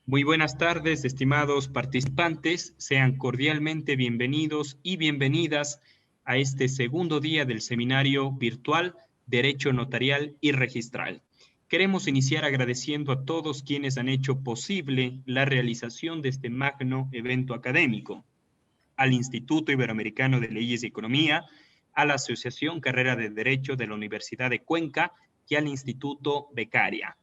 Muy buenas tardes, estimados participantes. Sean cordialmente bienvenidos y bienvenidas a este segundo día del seminario virtual Derecho Notarial y Registral. Queremos iniciar agradeciendo a todos quienes han hecho posible la realización de este magno evento académico, al Instituto Iberoamericano de Leyes y Economía, a la Asociación Carrera de Derecho de la Universidad de Cuenca y al Instituto Beccaria.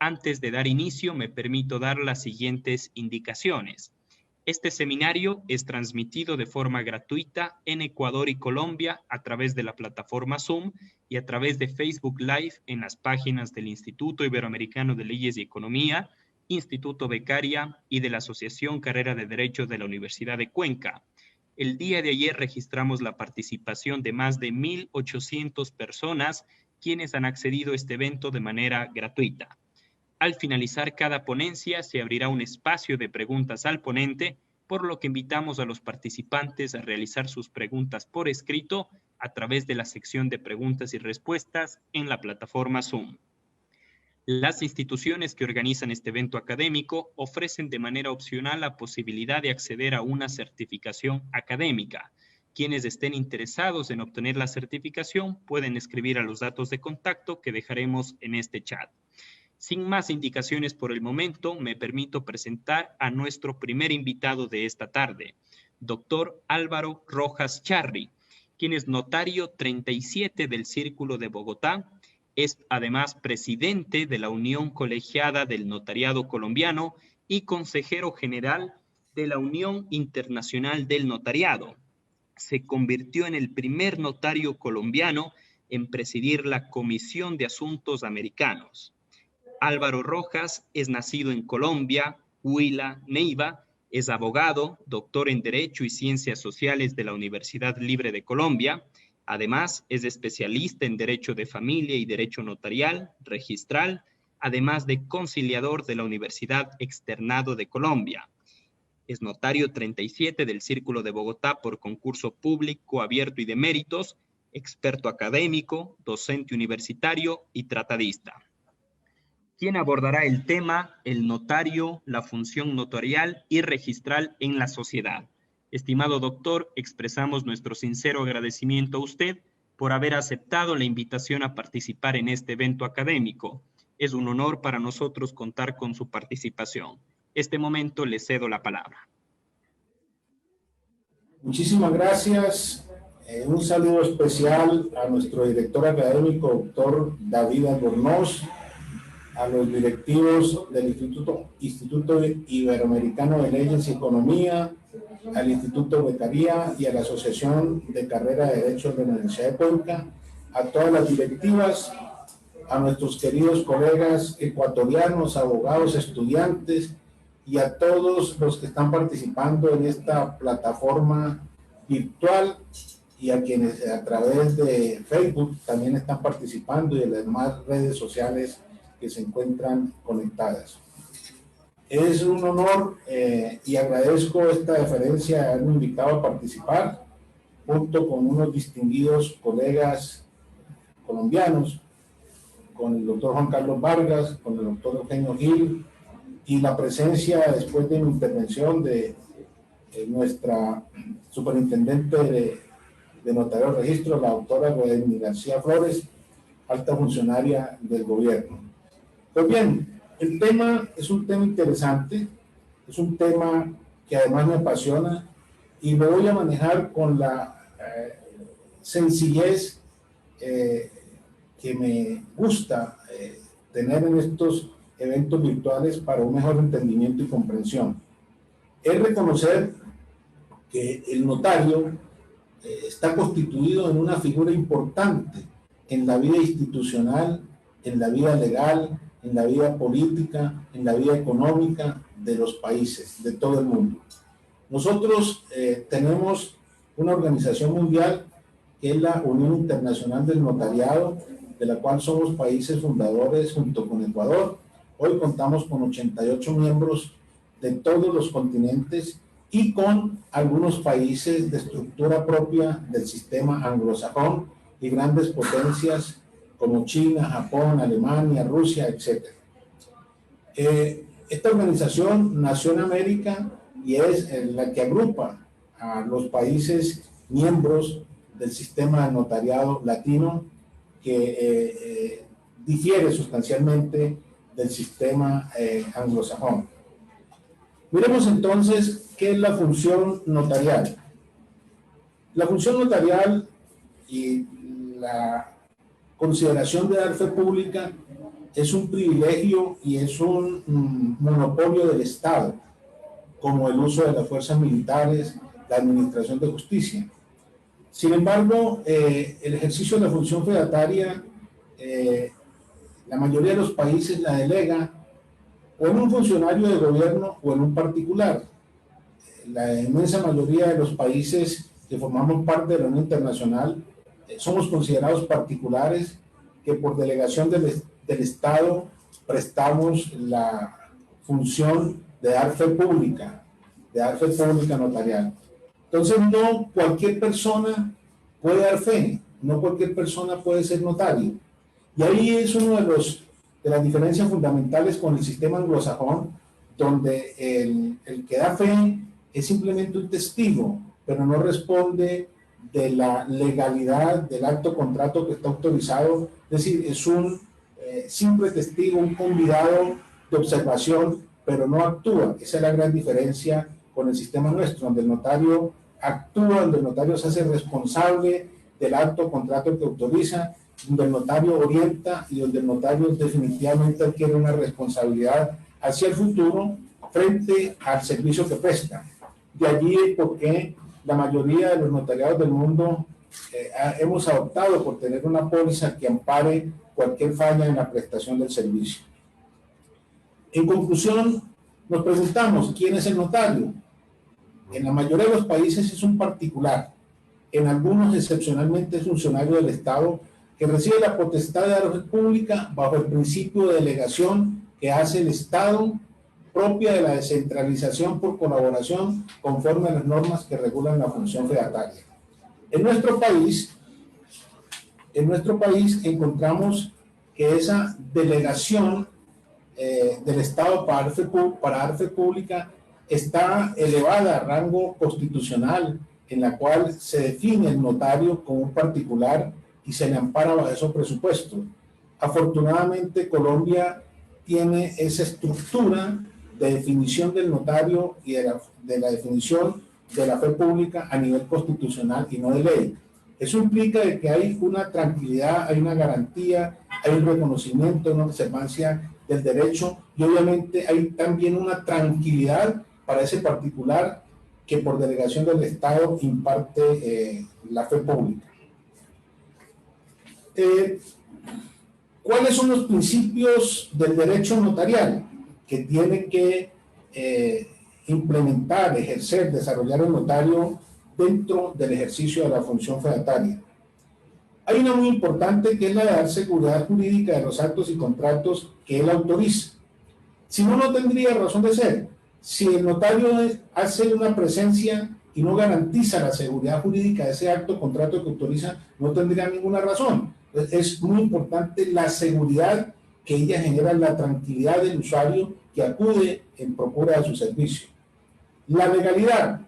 Antes de dar inicio, me permito dar las siguientes indicaciones. Este seminario es transmitido de forma gratuita en Ecuador y Colombia a través de la plataforma Zoom y a través de Facebook Live en las páginas del Instituto Iberoamericano de Leyes y Economía, Instituto Beccaria y de la Asociación Carrera de Derecho de la Universidad de Cuenca. El día de ayer registramos la participación de más de 1,800 personas quienes han accedido a este evento de manera gratuita. Al finalizar cada ponencia se abrirá un espacio de preguntas al ponente, por lo que invitamos a los participantes a realizar sus preguntas por escrito a través de la sección de preguntas y respuestas en la plataforma Zoom. Las instituciones que organizan este evento académico ofrecen de manera opcional la posibilidad de acceder a una certificación académica. Quienes estén interesados en obtener la certificación pueden escribir a los datos de contacto que dejaremos en este chat. Sin más indicaciones por el momento, me permito presentar a nuestro primer invitado de esta tarde, doctor Álvaro Rojas Charri, quien es notario 37 del Círculo de Bogotá, es además presidente de la Unión Colegiada del Notariado Colombiano y consejero general de la Unión Internacional del Notariado. Se convirtió en el primer notario colombiano en presidir la Comisión de Asuntos Americanos. Álvaro Rojas es nacido en Colombia, Huila, Neiva, es abogado, doctor en Derecho y Ciencias Sociales de la Universidad Libre de Colombia. Además, es especialista en Derecho de Familia y Derecho Notarial, Registral, además de conciliador de la Universidad Externado de Colombia. Es notario 37 del Círculo de Bogotá por concurso público abierto y de méritos, experto académico, docente universitario y tratadista. Quien abordará el tema, el notario, la función notarial y registral en la sociedad. Estimado doctor, expresamos nuestro sincero agradecimiento a usted por haber aceptado la invitación a participar en este evento académico. Es un honor para nosotros contar con su participación. Este momento le cedo la palabra. Muchísimas gracias. Un saludo especial a nuestro director académico, doctor David Albornoz, a los directivos del Instituto Iberoamericano de Leyes y Economía, al Instituto Beccaria y a la Asociación de Carrera de Derecho de la Universidad de Cuenca, a todas las directivas, a nuestros queridos colegas ecuatorianos, abogados, estudiantes y a todos los que están participando en esta plataforma virtual y a quienes a través de Facebook también están participando y de las demás redes sociales que se encuentran conectadas. Es un honor y agradezco esta deferencia de haberme invitado a participar junto con unos distinguidos colegas colombianos, con el doctor Juan Carlos Vargas, con el doctor Eugenio Gil y la presencia después de mi intervención de nuestra superintendente de Notario de Registro, la doctora Guadalupe García Flores, alta funcionaria del gobierno. Pues bien, el tema es un tema interesante, es un tema que además me apasiona y lo voy a manejar con la sencillez que me gusta tener en estos eventos virtuales para un mejor entendimiento y comprensión. Es reconocer que el notario está constituido en una figura importante en la vida institucional, en la vida legal, en la vida política, en la vida económica de los países, de todo el mundo. Nosotros tenemos una organización mundial que es la Unión Internacional del Notariado, de la cual somos países fundadores junto con Ecuador. Hoy contamos con 88 miembros de todos los continentes y con algunos países de estructura propia del sistema anglosajón y grandes potencias como China, Japón, Alemania, Rusia, etc. Esta organización nació en América y es la que agrupa a los países miembros del sistema de notariado latino, que difiere sustancialmente del sistema anglosajón. Miremos entonces qué es la función notarial. La función notarial y la consideración de dar fe pública es un privilegio y es un monopolio del Estado, como el uso de las fuerzas militares, la administración de justicia. Sin embargo, el ejercicio de la función fedataria, la mayoría de los países la delega o en un funcionario de gobierno o en un particular. La inmensa mayoría de los países que formamos parte de la Unión Internacional somos considerados particulares que por delegación del Estado prestamos la función de dar fe pública notarial. Entonces, no cualquier persona puede dar fe, no cualquier persona puede ser notario. Y ahí es uno de las diferencias fundamentales con el sistema anglosajón, donde el que da fe es simplemente un testigo, pero no responde de la legalidad del acto contrato que está autorizado, es decir, es un simple testigo, un convidado de observación, pero no actúa. Esa es la gran diferencia con el sistema nuestro, donde el notario actúa, donde el notario se hace responsable del acto contrato que autoriza, donde el notario orienta y donde el notario definitivamente adquiere una responsabilidad hacia el futuro frente al servicio que presta. De allí es porque la mayoría de los notariados del mundo hemos optado por tener una póliza que ampare cualquier falla en la prestación del servicio. En conclusión, nos preguntamos, ¿quién es el notario? En la mayoría de los países es un particular, en algunos excepcionalmente es funcionario del Estado que recibe la potestad de dar fe pública bajo el principio de delegación que hace el Estado, propia de la descentralización por colaboración conforme a las normas que regulan la función fedataria. En nuestro país encontramos que esa delegación del Estado para dar fe pública está elevada a rango constitucional, en la cual se define el notario como un particular y se le ampara bajo esos presupuestos. Afortunadamente, Colombia tiene esa estructura de definición del notario y de la definición de la fe pública a nivel constitucional y no de ley. Eso implica de que hay una tranquilidad, hay una garantía, hay un reconocimiento, una observancia del derecho y obviamente hay también una tranquilidad para ese particular que por delegación del Estado imparte la fe pública. ¿Cuáles son los principios del derecho notarial que tiene que implementar, ejercer, desarrollar el notario dentro del ejercicio de la función fedataria? Hay una muy importante que es la de dar seguridad jurídica de los actos y contratos que él autoriza. Si no, no tendría razón de ser. Si el notario hace una presencia y no garantiza la seguridad jurídica de ese acto o contrato que autoriza, no tendría ninguna razón. Es muy importante la seguridad que ella genera, la tranquilidad del usuario que acude en procura de su servicio. La legalidad.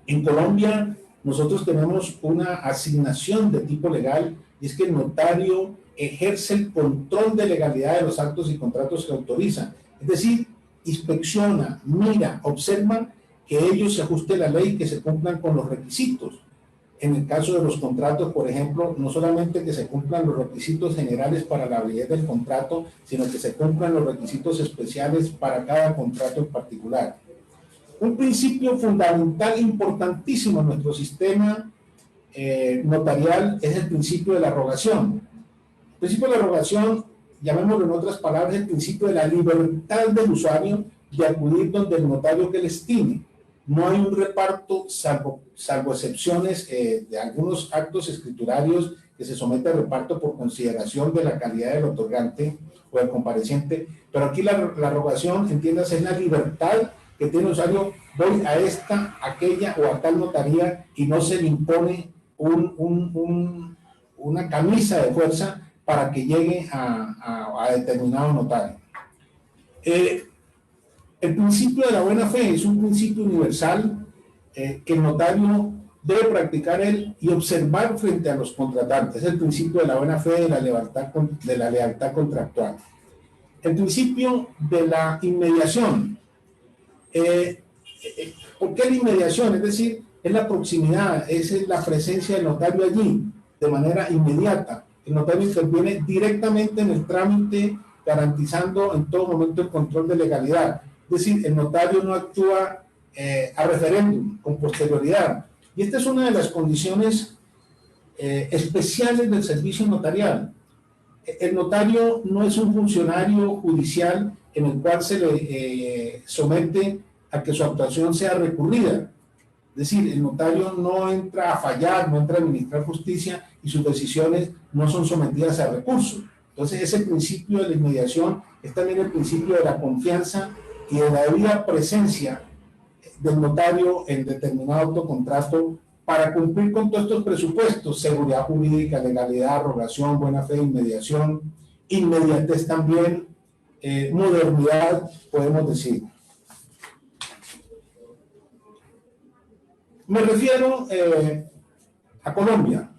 En Colombia nosotros tenemos una asignación de tipo legal y es que el notario ejerce el control de legalidad de los actos y contratos que autoriza. Es decir, inspecciona, mira, observa que ellos se ajusten a la ley, que se cumplan con los requisitos. En el caso de los contratos, por ejemplo, no solamente que se cumplan los requisitos generales para la validez del contrato, sino que se cumplan los requisitos especiales para cada contrato en particular. Un principio fundamental, importantísimo en nuestro sistema notarial es el principio de la rogación. El principio de la rogación, llamémoslo en otras palabras, el principio de la libertad del usuario de acudir donde el notario que le estime. No hay un reparto, salvo excepciones de algunos actos escriturarios que se somete a reparto por consideración de la calidad del otorgante o del compareciente, pero aquí la rogación, entiéndase, es la libertad que tiene el usuario. Voy a esta, aquella o a tal notaría y no se le impone una camisa de fuerza para que llegue a determinado notario. El principio de la buena fe es un principio universal que el notario debe practicar él y observar frente a los contratantes. Es el principio de la buena fe, de la lealtad contractual. El principio de la inmediación. ¿Por qué la inmediación? Es decir, es la proximidad, es la presencia del notario allí, de manera inmediata. El notario interviene directamente en el trámite, garantizando en todo momento el control de legalidad. Es decir, el notario no actúa a referéndum, con posterioridad. Y esta es una de las condiciones especiales del servicio notarial. El notario no es un funcionario judicial en el cual se le somete a que su actuación sea recurrida. Es decir, el notario no entra a fallar, no entra a administrar justicia y sus decisiones no son sometidas a recurso. Entonces, ese principio de la inmediación es también el principio de la confianza y de la debida presencia del notario en determinado autocontrato para cumplir con todos estos presupuestos: seguridad jurídica, legalidad, rogación, buena fe, inmediación, inmediatez también, modernidad, podemos decir. Me refiero a Colombia.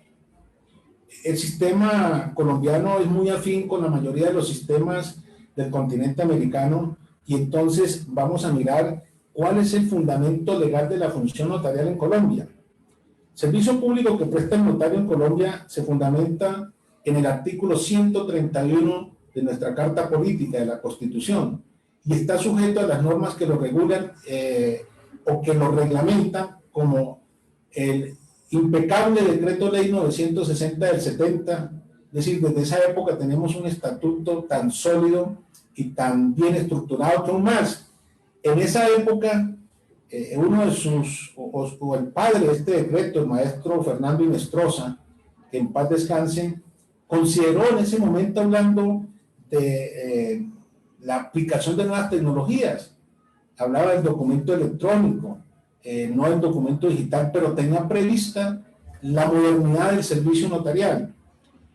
El sistema colombiano es muy afín con la mayoría de los sistemas del continente americano, y entonces vamos a mirar cuál es el fundamento legal de la función notarial en Colombia. El servicio público que presta el notario en Colombia se fundamenta en el artículo 131 de nuestra Carta Política de la Constitución y está sujeto a las normas que lo regulan o que lo reglamentan, como el impecable Decreto Ley 960 del 70. Es decir, desde esa época tenemos un estatuto tan sólido y tan bien estructurado que aún más. En esa época, uno de sus, o el padre de este decreto, el maestro Fernando Inestrosa, que en paz descanse, consideró en ese momento, hablando de la aplicación de nuevas tecnologías, hablaba del documento electrónico, no el documento digital, pero tenía prevista la modernidad del servicio notarial.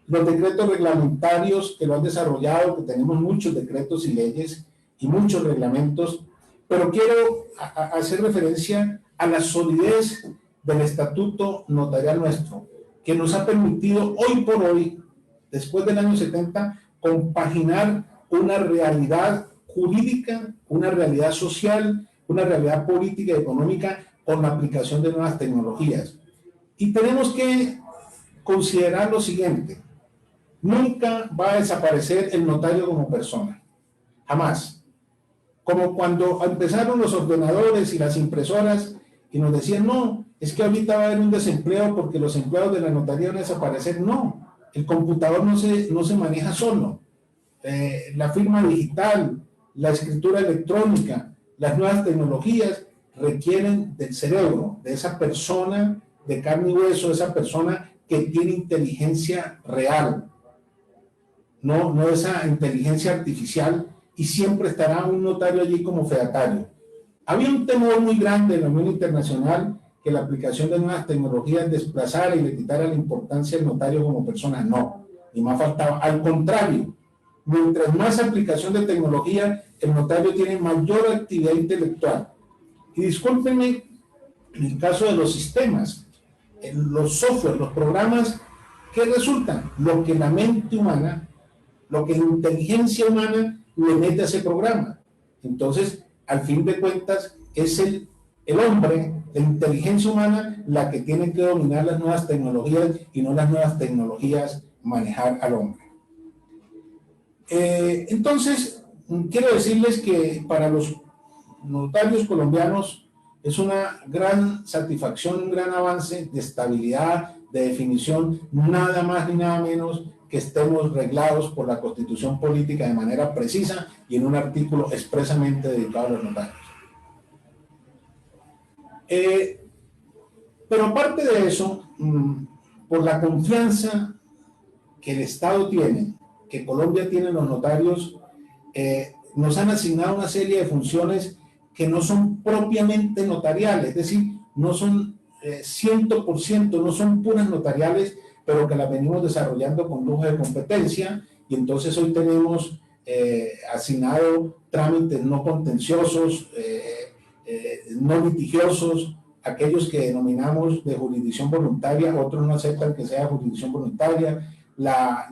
Los decretos reglamentarios que lo han desarrollado, que tenemos muchos decretos y leyes y muchos reglamentos, pero quiero hacer referencia a la solidez del estatuto notarial nuestro, que nos ha permitido hoy por hoy, después del año 70, compaginar una realidad jurídica, una realidad social, una realidad política y económica con la aplicación de nuevas tecnologías. Y tenemos que considerar lo siguiente: nunca va a desaparecer el notario como persona, jamás. Como cuando empezaron los ordenadores y las impresoras y nos decían, no, es que ahorita va a haber un desempleo porque los empleados de la notaría van a desaparecer. No, el computador no se maneja solo. La firma digital, la escritura electrónica, las nuevas tecnologías requieren del cerebro, de esa persona de carne y hueso, de esa persona que tiene inteligencia real, no esa inteligencia artificial, y siempre estará un notario allí como fedatario. Había un temor muy grande en la Unión Internacional que la aplicación de nuevas tecnologías desplazara y le quitara la importancia al notario como persona. No, ni más faltaba. Al contrario, mientras más aplicación de tecnología, el notario tiene mayor actividad intelectual. Y discúlpenme, en el caso de los sistemas, los software, los programas, ¿qué resultan? Lo que la mente humana, lo que la inteligencia humana le mete a ese programa. Entonces, al fin de cuentas, es el hombre, la inteligencia humana, la que tiene que dominar las nuevas tecnologías y no las nuevas tecnologías manejar al hombre. Entonces, quiero decirles que para los notarios colombianos es una gran satisfacción, un gran avance de estabilidad, de definición, nada más ni nada menos que estemos reglados por la Constitución política de manera precisa y en un artículo expresamente dedicado a los notarios. Pero aparte de eso, por la confianza que el Estado tiene, que Colombia tiene en los notarios, nos han asignado una serie de funciones que no son propiamente notariales, es decir, no son 100%, no son puras notariales, pero que las venimos desarrollando con lujo de competencia, y entonces hoy tenemos asignado trámites no contenciosos, no litigiosos, aquellos que denominamos de jurisdicción voluntaria, otros no aceptan que sea jurisdicción voluntaria,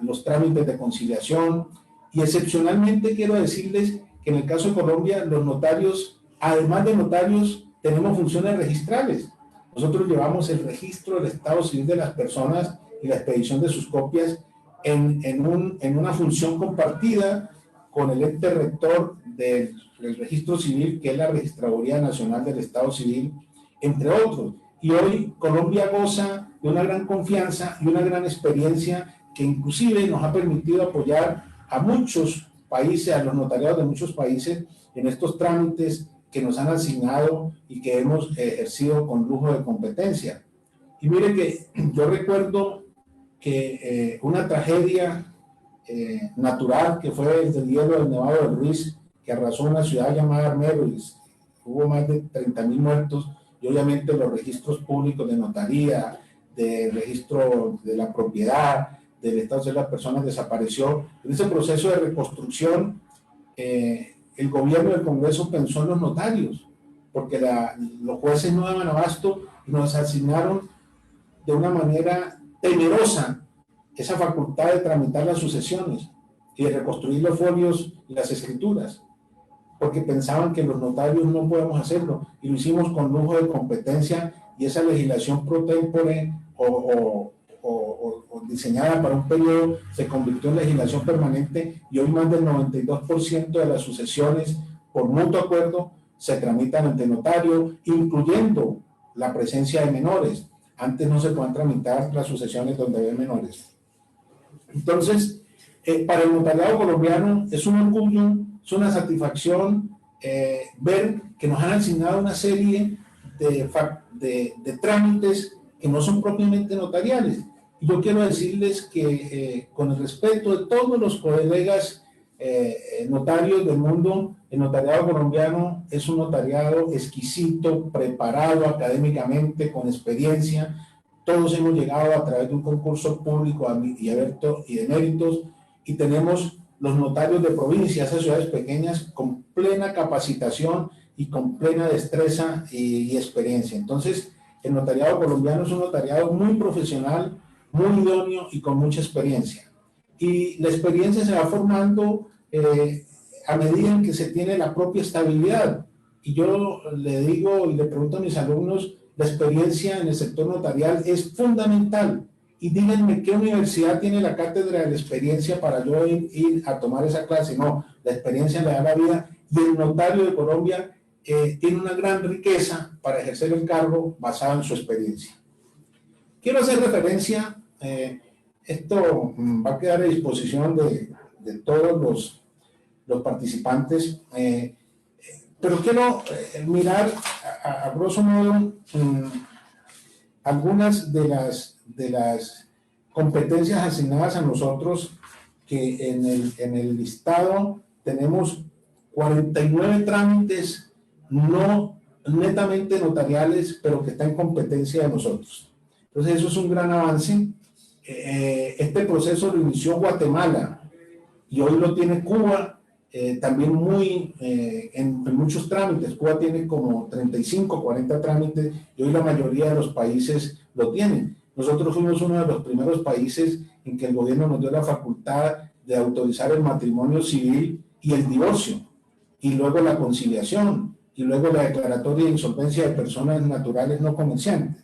los trámites de conciliación, y excepcionalmente quiero decirles que en el caso de Colombia, los notarios, además de notarios, tenemos funciones registrales. Nosotros llevamos el registro del estado civil de las personas y la expedición de sus copias en una función compartida con el ente rector del registro civil, que es la Registraduría Nacional del Estado Civil, entre otros. Y hoy Colombia goza de una gran confianza y una gran experiencia que inclusive nos ha permitido apoyar a muchos países, a los notariados de muchos países en estos trámites que nos han asignado y que hemos ejercido con lujo de competencia. Y mire que yo recuerdo que una tragedia natural que fue el deshielo del Nevado del Ruiz, que arrasó una ciudad llamada Armérolis, hubo más de 30,000 muertos, y obviamente los registros públicos de notaría, de registro de la propiedad, del estado de las personas desapareció. En ese proceso de reconstrucción, el gobierno y el Congreso pensó en los notarios, porque los jueces no daban abasto y nos asignaron de una manera temerosa esa facultad de tramitar las sucesiones y de reconstruir los folios y las escrituras, porque pensaban que los notarios no podemos hacerlo, y lo hicimos con lujo de competencia, y esa legislación pro tempore o diseñada para un periodo se convirtió en legislación permanente, y hoy más del 92% de las sucesiones por mutuo acuerdo se tramitan ante notario, incluyendo la presencia de menores. Antes no se pueden tramitar las sucesiones donde hay menores. Entonces, para el notariado colombiano es un orgullo, es una satisfacción ver que nos han asignado una serie de trámites que no son propiamente notariales. Y yo quiero decirles que con el respeto de todos los colegas notarios del mundo, el notariado colombiano es un notariado exquisito, preparado académicamente, con experiencia. Todos hemos llegado a través de un concurso público y de méritos, y tenemos los notarios de provincia, esas ciudades pequeñas, con plena capacitación y con plena destreza y experiencia. Entonces, el notariado colombiano es un notariado muy profesional, muy idóneo y con mucha experiencia. Y la experiencia se va formando a medida en que se tiene la propia estabilidad. Y yo le digo y le pregunto a mis alumnos, la experiencia en el sector notarial es fundamental. Y díganme qué universidad tiene la cátedra de la experiencia para yo ir a tomar esa clase. No, la experiencia le da la vida, y el notario de Colombia tiene una gran riqueza para ejercer el cargo basado en su experiencia. Quiero hacer referencia, esto va a quedar a disposición de todos los participantes, pero quiero mirar a grosso modo algunas de las competencias asignadas a nosotros, que en el listado tenemos 49 trámites no netamente notariales, pero que están en competencia de nosotros. Entonces eso es un gran avance. Este proceso lo inició Guatemala y hoy lo tiene Cuba, también en muchos trámites. Cuba tiene como 35, 40 trámites, y hoy la mayoría de los países lo tienen. Nosotros fuimos uno de los primeros países en que el gobierno nos dio la facultad de autorizar el matrimonio civil y el divorcio, y luego la conciliación, y luego la declaratoria de insolvencia de personas naturales no comerciantes.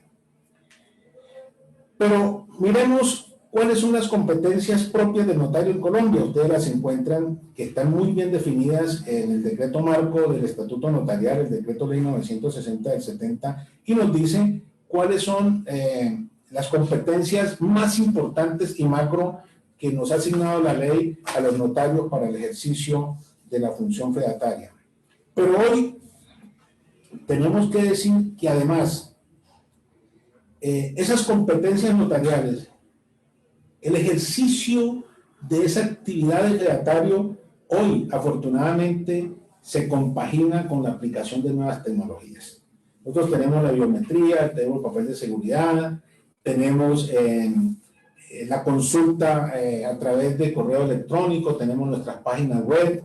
Pero miremos cuáles son las competencias propias del notario en Colombia. Ustedes las encuentran, que están muy bien definidas en el decreto marco del Estatuto Notarial, el decreto ley 960 del 70, y nos dice cuáles son las competencias más importantes y macro que nos ha asignado la ley a los notarios para el ejercicio de la función fedataria. Pero hoy tenemos que decir que además esas competencias notariales, el ejercicio de esa actividad de fedatario, hoy afortunadamente se compagina con la aplicación de nuevas tecnologías. Nosotros tenemos la biometría, tenemos el papel de seguridad, tenemos la consulta a través de correo electrónico, tenemos nuestras páginas web,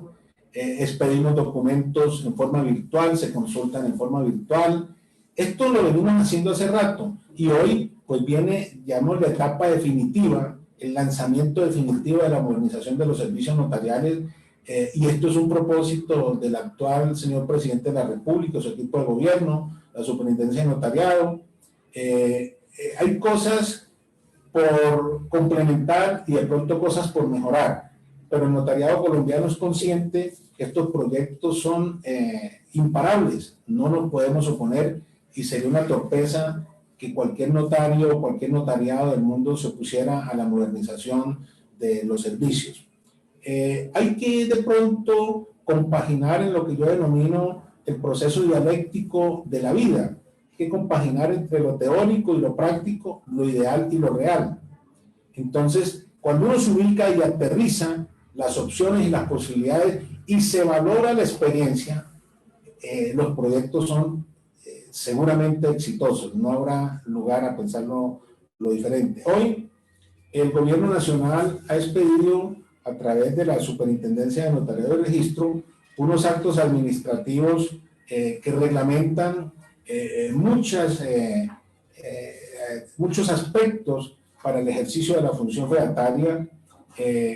expedimos documentos en forma virtual, se consultan en forma virtual. Esto lo venimos haciendo hace rato y hoy pues viene, digamos, la etapa definitiva, el lanzamiento definitivo de la modernización de los servicios notariales, y esto es un propósito del actual señor presidente de la República, su equipo de gobierno, la superintendencia de notariado. Hay cosas por complementar y de pronto cosas por mejorar, pero el notariado colombiano es consciente que estos proyectos son imparables, no nos podemos oponer y sería una torpeza que cualquier notario o cualquier notariado del mundo se opusiera a la modernización de los servicios. Hay que de pronto compaginar en lo que yo denomino el proceso dialéctico de la vida, hay que compaginar entre lo teórico y lo práctico, lo ideal y lo real. Entonces, cuando uno se ubica y aterriza las opciones y las posibilidades y se valora la experiencia, los proyectos son seguramente exitosos, no habrá lugar a pensarlo lo diferente. Hoy, el gobierno nacional ha expedido a través de la Superintendencia de Notariado y Registro unos actos administrativos que reglamentan muchos aspectos para el ejercicio de la función fedataria,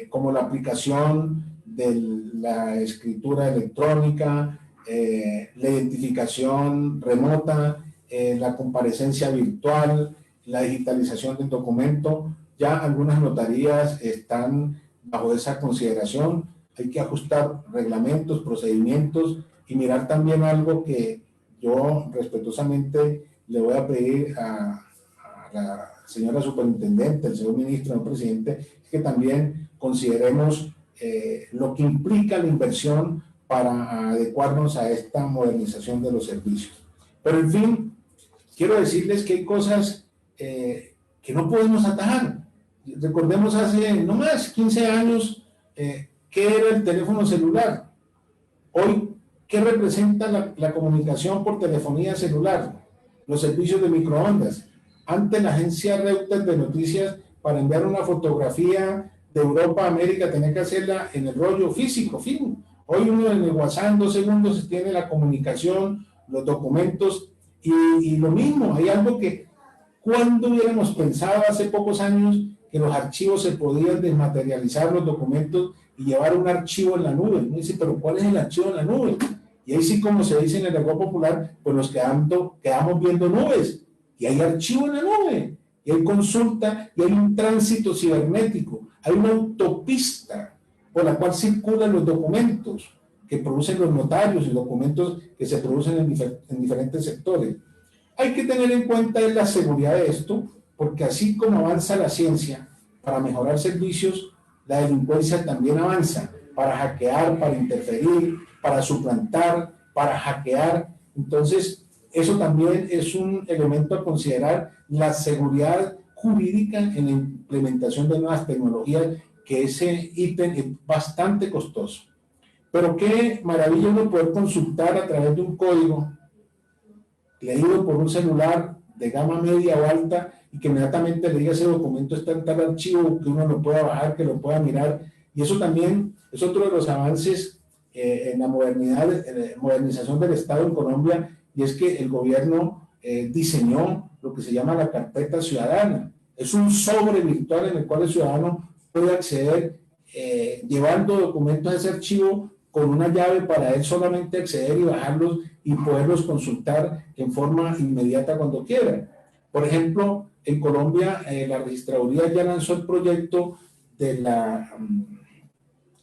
como la aplicación de la escritura electrónica, la identificación remota, la comparecencia virtual, la digitalización del documento. Ya algunas notarías están bajo esa consideración. Hay que ajustar reglamentos, procedimientos y mirar también algo que yo respetuosamente le voy a pedir a la señora superintendente, el señor ministro, el presidente, que también consideremos lo que implica la inversión para adecuarnos a esta modernización de los servicios. Pero en fin, quiero decirles que hay cosas que no podemos atajar. Recordemos hace no más 15 años qué era el teléfono celular. Hoy, ¿qué representa la comunicación por telefonía celular? Los servicios de microondas. Antes la agencia Reuters de noticias, para enviar una fotografía de Europa a América, tenía que hacerla en el rollo físico, fin. Hoy uno en el WhatsApp en 2 segundos tiene la comunicación, los documentos y lo mismo. Hay algo que, ¿cuándo hubiéramos pensado hace pocos años que los archivos se podían desmaterializar, los documentos, y llevar un archivo en la nube? Uno dice, pero ¿cuál es el archivo en la nube? Y ahí sí, como se dice en el lenguaje popular, pues nos quedamos viendo nubes. Y hay archivo en la nube, y hay consulta, y hay un tránsito cibernético, hay una autopista por la cual circulan los documentos que producen los notarios y documentos que se producen en diferentes sectores. Hay que tener en cuenta la seguridad de esto, porque así como avanza la ciencia para mejorar servicios, la delincuencia también avanza para hackear, para interferir, para suplantar, para hackear. Entonces, eso también es un elemento a considerar, la seguridad jurídica en la implementación de nuevas tecnologías, que ese ítem es bastante costoso. Pero qué maravilla uno poder consultar a través de un código leído por un celular de gama media o alta y que inmediatamente le diga ese documento está en tal archivo, que uno lo pueda bajar, que lo pueda mirar. Y eso también es otro de los avances en la modernización del Estado en Colombia, y es que el gobierno diseñó lo que se llama la carpeta ciudadana. Es un sobre virtual en el cual el ciudadano puede acceder llevando documentos a ese archivo con una llave para él solamente acceder y bajarlos y poderlos consultar en forma inmediata cuando quiera. Por ejemplo, en Colombia la registraduría ya lanzó el proyecto de la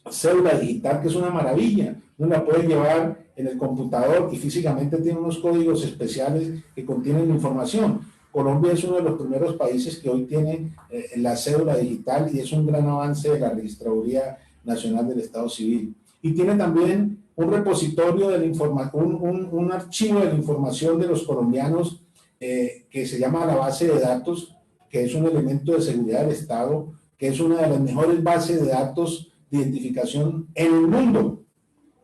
cédula digital, que es una maravilla. Uno la puede llevar en el computador y físicamente tiene unos códigos especiales que contienen la información. Colombia es uno de los primeros países que hoy tiene la cédula digital y es un gran avance de la Registraduría Nacional del Estado Civil. Y tiene también un repositorio de la un archivo de la información de los colombianos que se llama la base de datos, que es un elemento de seguridad del Estado, que es una de las mejores bases de datos de identificación en el mundo.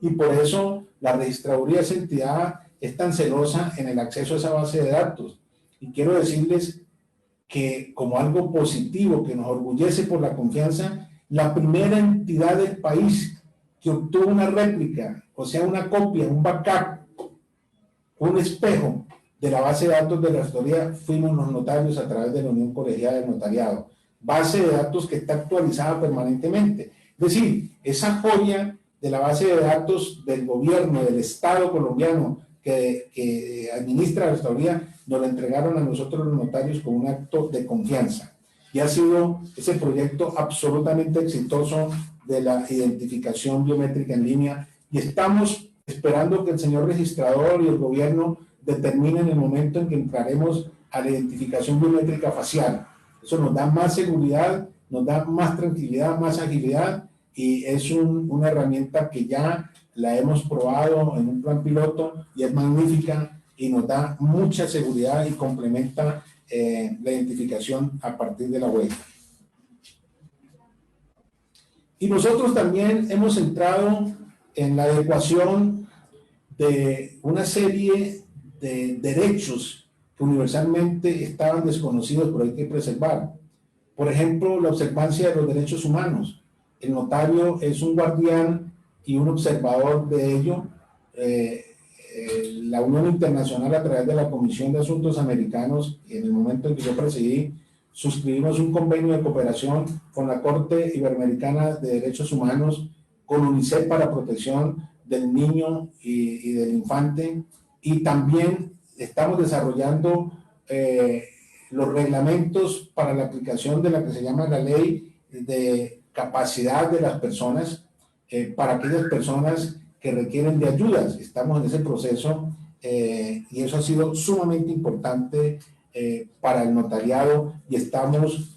Y por eso la registraduría, esa entidad, es tan celosa en el acceso a esa base de datos. Y quiero decirles que, como algo positivo que nos orgullece por la confianza, la primera entidad del país que obtuvo una réplica, o sea, una copia, un backup, un espejo de la base de datos de la registraduría, fuimos los notarios a través de la Unión Colegiada de Notariado. Base de datos que está actualizada permanentemente. Es decir, esa joya de la base de datos del gobierno, del Estado colombiano que administra la registraduría, nos la entregaron a nosotros los notarios con un acto de confianza. Y ha sido ese proyecto absolutamente exitoso de la identificación biométrica en línea, y estamos esperando que el señor registrador y el gobierno determinen el momento en que entraremos a la identificación biométrica facial. Eso nos da más seguridad, nos da más tranquilidad, más agilidad, y es una herramienta que ya la hemos probado en un plan piloto y es magnífica y nos da mucha seguridad y complementa la identificación a partir de la huella. Y nosotros también hemos entrado en la adecuación de una serie de derechos que universalmente estaban desconocidos, pero hay que preservar. Por ejemplo, la observancia de los derechos humanos. El notario es un guardián y un observador de ello. La Unión Internacional, a través de la Comisión de Asuntos Americanos, en el momento en que yo presidí, suscribimos un convenio de cooperación con la Corte Iberoamericana de Derechos Humanos, con UNICEF para protección del niño y del infante, y también estamos desarrollando los reglamentos para la aplicación de la que se llama la ley de capacidad de las personas, para aquellas personas que requieren de ayudas. Estamos en ese proceso y eso ha sido sumamente importante para el notariado, y estamos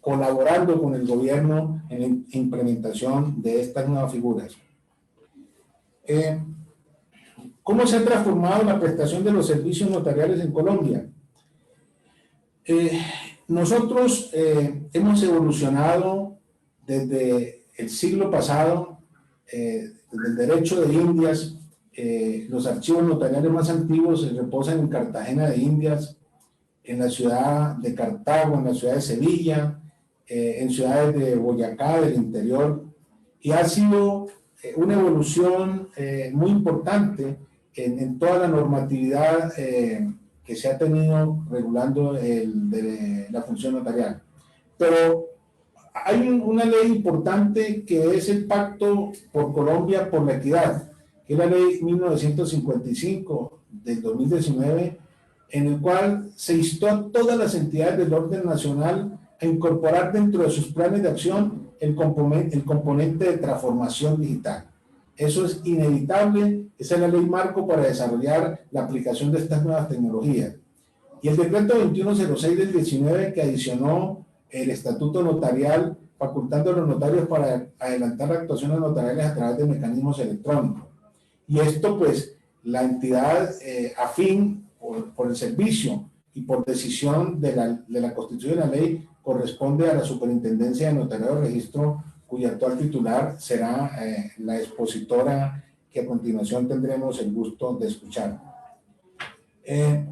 colaborando con el gobierno en la implementación de estas nuevas figuras. ¿Cómo se ha transformado la prestación de los servicios notariales en Colombia? Nosotros hemos evolucionado desde el siglo pasado, desde el derecho de Indias. Los archivos notariales más antiguos se reposan en Cartagena de Indias, en la ciudad de Cartago, en la ciudad de Sevilla, en ciudades de Boyacá, del interior, y ha sido una evolución muy importante en toda la normatividad que se ha tenido regulando la función notarial. Pero hay una ley importante que es el Pacto por Colombia por la Equidad, que es la ley 1955 del 2019, en el cual se instó a todas las entidades del orden nacional a incorporar dentro de sus planes de acción el componente de transformación digital. Eso es inevitable, esa es la ley marco para desarrollar la aplicación de estas nuevas tecnologías. Y el decreto 2106 del 19, que adicionó el estatuto notarial, facultando a los notarios para adelantar actuaciones notariales a través de mecanismos electrónicos. Y esto, pues, la entidad afín por el servicio y por decisión de la Constitución y la ley, corresponde a la Superintendencia de Notariado de Registro, cuya actual titular será la expositora que a continuación tendremos el gusto de escuchar. En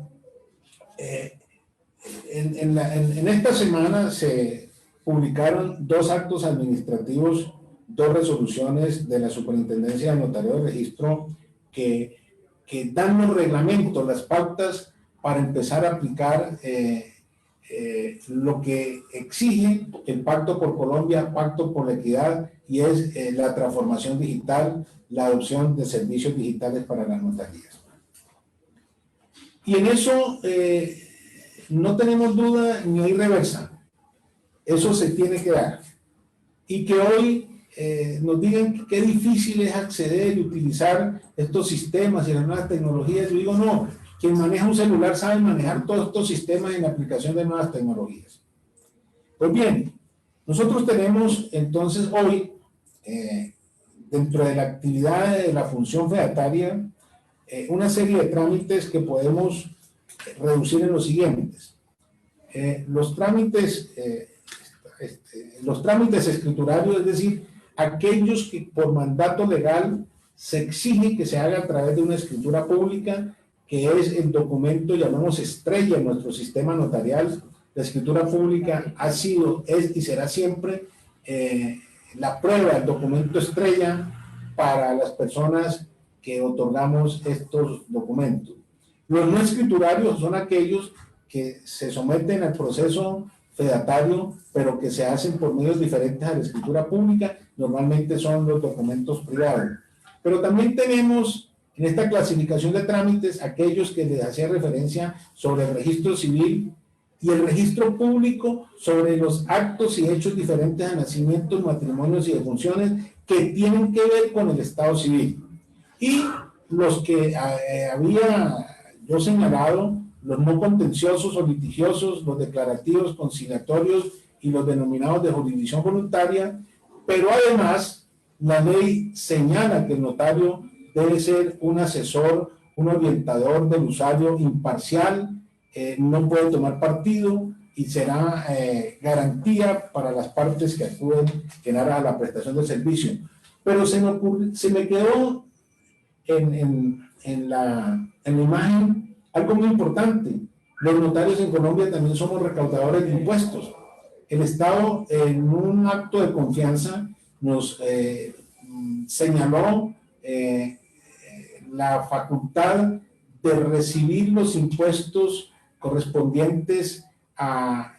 esta semana se publicaron 2 actos administrativos, 2 resoluciones de la Superintendencia de Notariado de Registro que dan los reglamentos, las pautas para empezar a aplicar lo que exige el Pacto por Colombia, Pacto por la Equidad, y es la transformación digital, la adopción de servicios digitales para las notarías. Y en eso no tenemos duda ni hay reversa. Eso se tiene que dar. Y que hoy nos digan qué difícil es acceder y utilizar estos sistemas y las nuevas tecnologías. Yo digo, no, quien maneja un celular sabe manejar todos estos sistemas en la aplicación de nuevas tecnologías. Pues bien, nosotros tenemos entonces hoy, dentro de la actividad de la función fedataria, una serie de trámites que podemos reducir en los siguientes. Los trámites escriturarios, es decir, aquellos que por mandato legal se exige que se haga a través de una escritura pública, que es el documento, llamamos estrella en nuestro sistema notarial. La escritura pública ha sido, es y será siempre la prueba, el documento estrella para las personas que otorgamos estos documentos. Los no escriturarios son aquellos que se someten al proceso fedatario, pero que se hacen por medios diferentes a la escritura pública, normalmente son los documentos privados. Pero también tenemos en esta clasificación de trámites aquellos que les hacía referencia sobre el registro civil y el registro público sobre los actos y hechos diferentes a nacimientos, matrimonios y defunciones que tienen que ver con el estado civil. Y los que había yo señalado, los no contenciosos o litigiosos, los declarativos, conciliatorios y los denominados de jurisdicción voluntaria, pero además la ley señala que el notario debe ser un asesor, un orientador del usuario imparcial, no puede tomar partido y será garantía para las partes que acuden en aras a la prestación del servicio. Pero se me quedó en la imagen algo muy importante. Los notarios en Colombia también somos recaudadores de impuestos. El Estado, en un acto de confianza, nos señaló la facultad de recibir los impuestos correspondientes a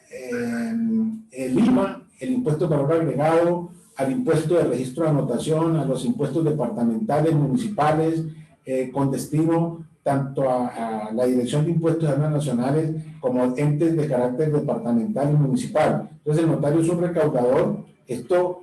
el IVA, el impuesto de valor agregado, al impuesto de registro de anotación, a los impuestos departamentales, municipales, con destino tanto a la Dirección de Impuestos y Aduanas Nacionales como entes de carácter departamental y municipal. Entonces el notario es un recaudador. Esto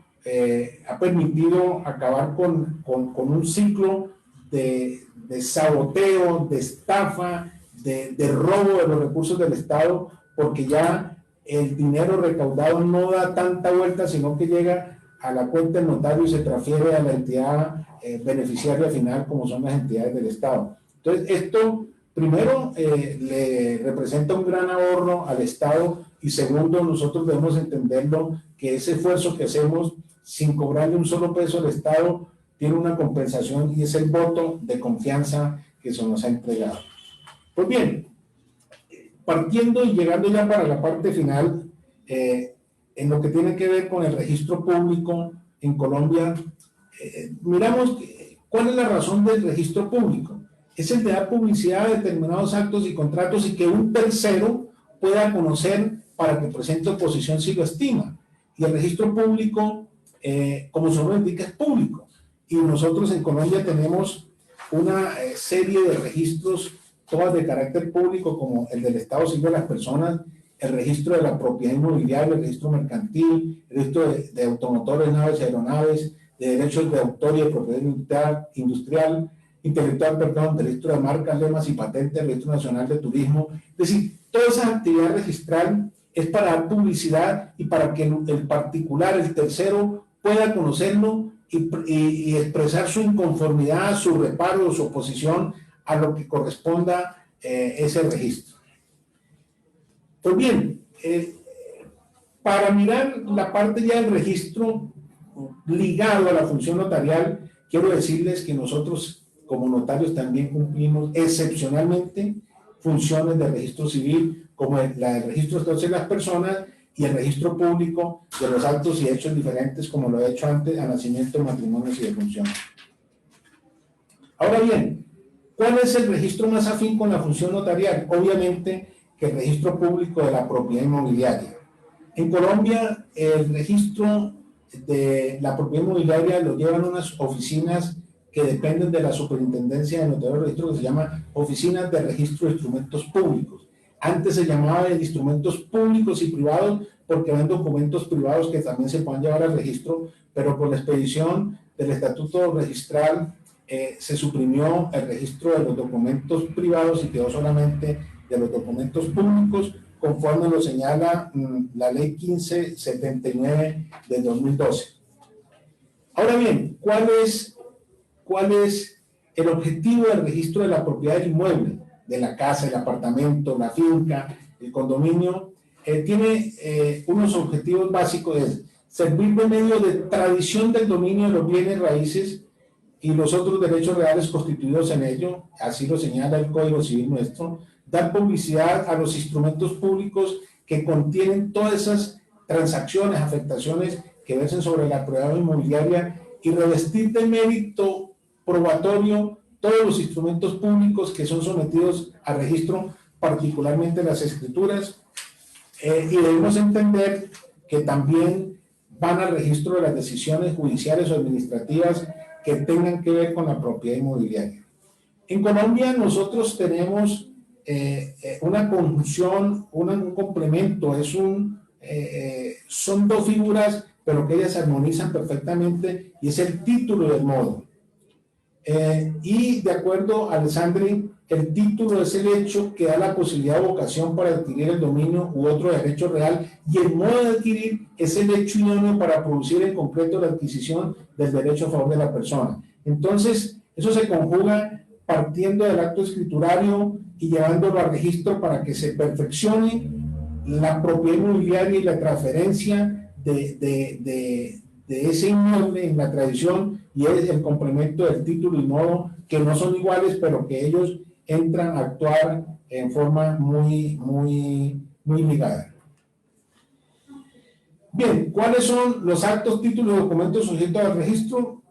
ha permitido acabar con un ciclo de saboteo, de estafa, de robo de los recursos del Estado, porque ya el dinero recaudado no da tanta vuelta, sino que llega a la cuenta del notario y se transfiere a la entidad beneficiaria final, como son las entidades del Estado. Entonces, esto, primero, le representa un gran ahorro al Estado, y segundo, nosotros debemos entenderlo, que ese esfuerzo que hacemos sin cobrarle un solo peso al Estado tiene una compensación, y es el voto de confianza que se nos ha entregado. Pues bien, partiendo y llegando ya para la parte final, en lo que tiene que ver con el registro público en Colombia, miramos cuál es la razón del registro público. Es el de dar publicidad a determinados actos y contratos y que un tercero pueda conocer para que presente oposición si lo estima. Y el registro público, como su nombre indica, es público. Y nosotros en Colombia tenemos una serie de registros, todas de carácter público, como el del Estado Civil de las personas, el registro de la propiedad inmobiliaria, el registro mercantil, el registro de automotores, naves y aeronaves, de derechos de autor y de propiedad industrial, intelectual, perdón, del registro de marcas, lemas y patentes, el registro nacional de turismo. Es decir, toda esa actividad registral es para dar publicidad y para que el particular, el tercero, pueda conocerlo y expresar su inconformidad, su reparo, su oposición a lo que corresponda ese registro. Pues bien, para mirar la parte ya del registro ligado a la función notarial, quiero decirles que nosotros como notarios también cumplimos excepcionalmente funciones de registro civil, como la del registro de las personas y el registro público de los actos y hechos diferentes, como lo he hecho antes, a nacimiento, matrimonios y defunciones. Ahora bien, ¿cuál es el registro más afín con la función notarial? Obviamente que el registro público de la propiedad inmobiliaria. En Colombia, el registro de la propiedad inmobiliaria lo llevan unas oficinas que dependen de la Superintendencia de Notariado de Registro, que se llama Oficinas de Registro de Instrumentos Públicos. Antes se llamaba de instrumentos públicos y privados, porque eran documentos privados que también se pueden llevar al registro, pero por la expedición del Estatuto Registral se suprimió el registro de los documentos privados y quedó solamente de los documentos públicos, conforme lo señala la Ley 1579 del 2012. Ahora bien, ¿cuál es el objetivo del registro de la propiedad del inmueble, de la casa, el apartamento, la finca, el condominio? Tiene unos objetivos básicos: es servir de medio de tradición del dominio de los bienes raíces y los otros derechos reales constituidos en ello, así lo señala el Código Civil nuestro; dar publicidad a los instrumentos públicos que contienen todas esas transacciones, afectaciones que versen sobre la propiedad inmobiliaria y revestir de mérito probatorio todos los instrumentos públicos que son sometidos a registro, particularmente las escrituras, y debemos entender que también van al registro de las decisiones judiciales o administrativas que tengan que ver con la propiedad inmobiliaria. En Colombia nosotros tenemos una conjunción, un complemento, son dos figuras, pero que ellas se armonizan perfectamente, y es el título y el modo. Y de acuerdo a Alessandri, el título es el hecho que da la posibilidad o vocación para adquirir el dominio u otro derecho real, y el modo de adquirir es el hecho idóneo para producir en concreto la adquisición del derecho a favor de la persona. Entonces, eso se conjuga partiendo del acto escriturario y llevándolo al registro para que se perfeccione la propiedad inmobiliaria y la transferencia de ese inmueble en la tradición, y es el complemento del título y modo, que no son iguales, pero que ellos entran a actuar en forma muy ligada. Bien, ¿cuáles son los actos, títulos y documentos sujetos al registro?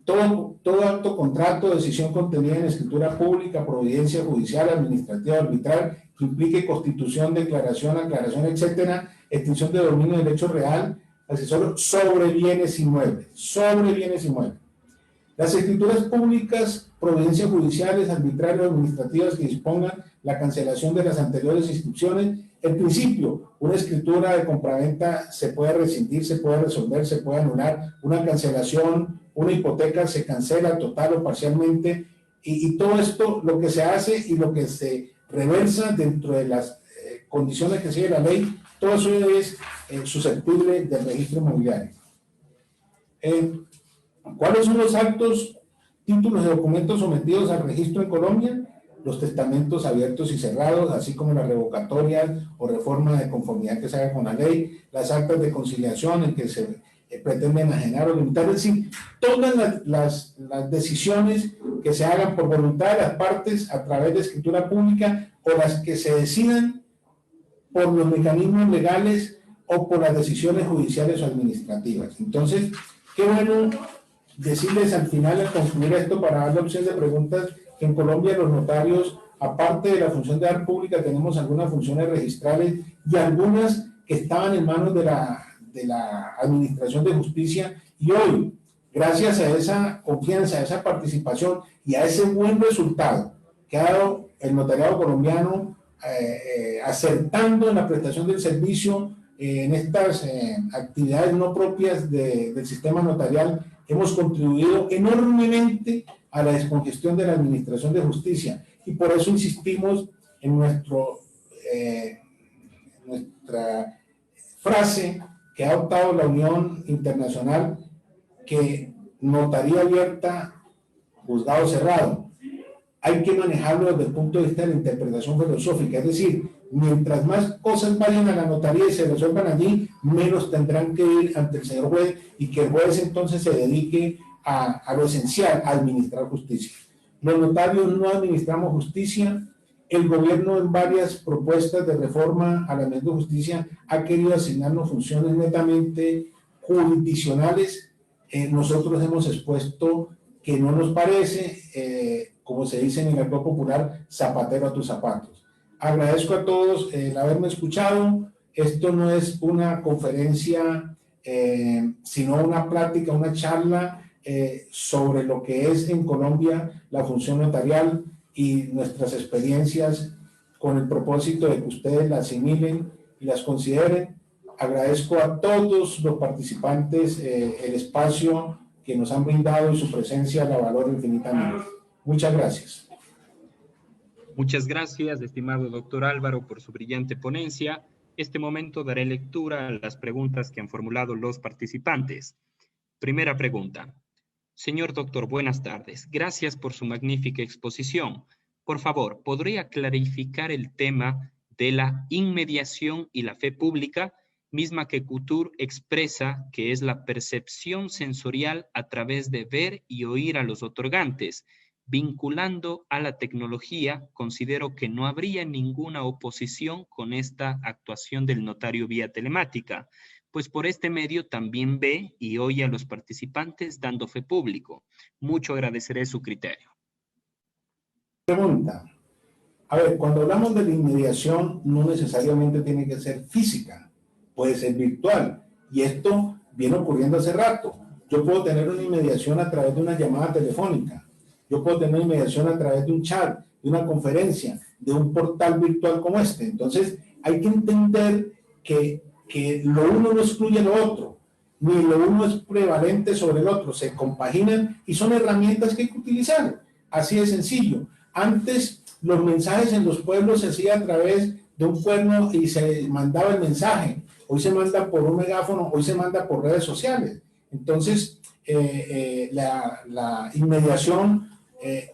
Todo acto, contrato, decisión contenida en escritura pública, providencia judicial, administrativa, arbitral, que implique constitución, declaración, aclaración, etcétera, extinción de dominio de derecho real, accesorio sobre bienes inmuebles, Las escrituras públicas, providencias judiciales, arbitrarias o administrativas que dispongan la cancelación de las anteriores inscripciones. En principio, una escritura de compraventa se puede rescindir, se puede resolver, se puede anular. Una cancelación, una hipoteca se cancela total o parcialmente. Y todo esto, lo que se hace y lo que se reversa dentro de las condiciones que sigue la ley, todo eso es susceptible del registro inmobiliario. ¿Cuáles son los actos, títulos y documentos sometidos al registro en Colombia? Los testamentos abiertos y cerrados, así como las revocatorias o reformas de conformidad que se haga con la ley, las actas de conciliación en que se pretende enajenar o limitar, es decir, todas las decisiones que se hagan por voluntad de las partes a través de escritura pública, o las que se decidan por los mecanismos legales o por las decisiones judiciales o administrativas. Entonces, qué bueno decirles al final, al concluir esto, para dar la opción de preguntas, que en Colombia los notarios, aparte de la función de dar pública, tenemos algunas funciones registrales y algunas que estaban en manos de la Administración de Justicia, y hoy, gracias a esa confianza, a esa participación y a ese buen resultado que ha dado el notariado colombiano, acertando en la prestación del servicio en estas actividades no propias del sistema notarial, hemos contribuido enormemente a la descongestión de la Administración de Justicia, y por eso insistimos en nuestra frase que ha adoptado la Unión Internacional, que notaría abierta, juzgado cerrado. Hay que manejarlo desde el punto de vista de la interpretación filosófica, es decir, mientras más cosas vayan a la notaría y se resuelvan allí, menos tendrán que ir ante el señor juez, y que el juez entonces se dedique a lo esencial, a administrar justicia. Los notarios no administramos justicia. El gobierno, en varias propuestas de reforma a la ley de justicia, ha querido asignarnos funciones netamente jurisdiccionales. Nosotros hemos expuesto que no nos parece, como se dice en el argot popular, zapatero a tus zapatos. Agradezco a todos el haberme escuchado. Esto no es una conferencia, sino una plática, una charla sobre lo que es en Colombia la función notarial y nuestras experiencias, con el propósito de que ustedes las asimilen y las consideren. Agradezco a todos los participantes el espacio que nos han brindado, y su presencia la valoro infinitamente. Muchas gracias. Muchas gracias, estimado doctor Álvaro, por su brillante ponencia. Este momento daré lectura a las preguntas que han formulado los participantes. Primera pregunta. Señor doctor, buenas tardes. Gracias por su magnífica exposición. Por favor, ¿podría clarificar el tema de la inmediación y la fe pública, misma que Couture expresa que es la percepción sensorial a través de ver y oír a los otorgantes? Vinculando a la tecnología, considero que no habría ninguna oposición con esta actuación del notario vía telemática. pues por este medio también ve y oye a los participantes dando fe público. Mucho agradeceré su criterio. Pregunta. A ver, cuando hablamos de la inmediación, no necesariamente tiene que ser física, puede ser virtual. Y esto viene ocurriendo hace rato. Yo puedo tener una inmediación a través de una llamada telefónica. Yo puedo tener una inmediación a través de un chat, de una conferencia, de un portal virtual como este. Entonces, hay que entender que lo uno no excluye lo otro, ni lo uno es prevalente sobre el otro. Se compaginan y son herramientas que hay que utilizar. Así de sencillo. Antes, los mensajes en los pueblos se hacían a través de un cuerno y se mandaba el mensaje. Hoy se manda por un megáfono, hoy se manda por redes sociales. Entonces, la inmediación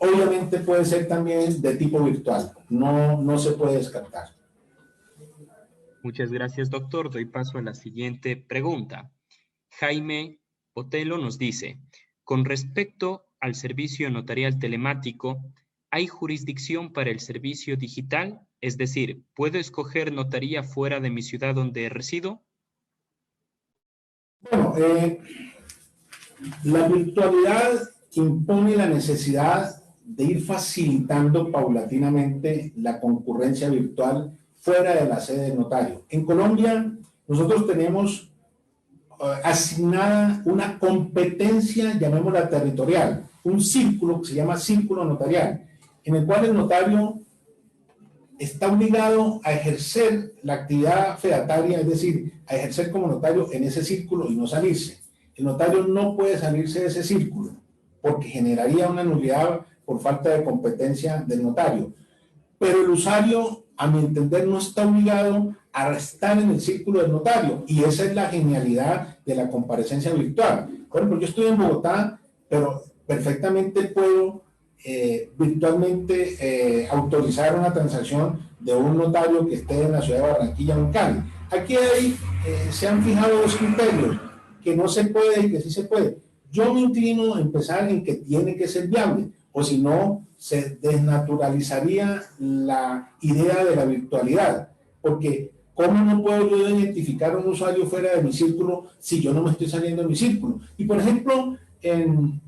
obviamente puede ser también de tipo virtual. No se puede descartar. Muchas gracias, doctor. Doy paso a la siguiente pregunta. Jaime Otelo nos dice, con respecto al servicio notarial telemático, ¿hay jurisdicción para el servicio digital? Es decir, ¿puedo escoger notaría fuera de mi ciudad donde resido? Bueno, la virtualidad impone la necesidad de ir facilitando paulatinamente la concurrencia virtual fuera de la sede del notario. En Colombia, nosotros tenemos asignada una competencia, llamémosla territorial, un círculo que se llama círculo notarial, en el cual el notario está obligado a ejercer la actividad fedataria, es decir, a ejercer como notario en ese círculo y no salirse. El notario no puede salirse de ese círculo porque generaría una nulidad por falta de competencia del notario. Pero el usuario, a mi entender, no está obligado a estar en el círculo del notario, y esa es la genialidad de la comparecencia virtual. Por ejemplo, yo estoy en Bogotá, pero perfectamente puedo virtualmente autorizar una transacción de un notario que esté en la ciudad de Barranquilla o en Cali. Aquí se han fijado dos criterios, que no se puede y que sí se puede. Yo me inclino a empezar en que tiene que ser viable, o si no, se desnaturalizaría la idea de la virtualidad, porque ¿cómo no puedo yo identificar a un usuario fuera de mi círculo si yo no me estoy saliendo de mi círculo? Y por ejemplo, en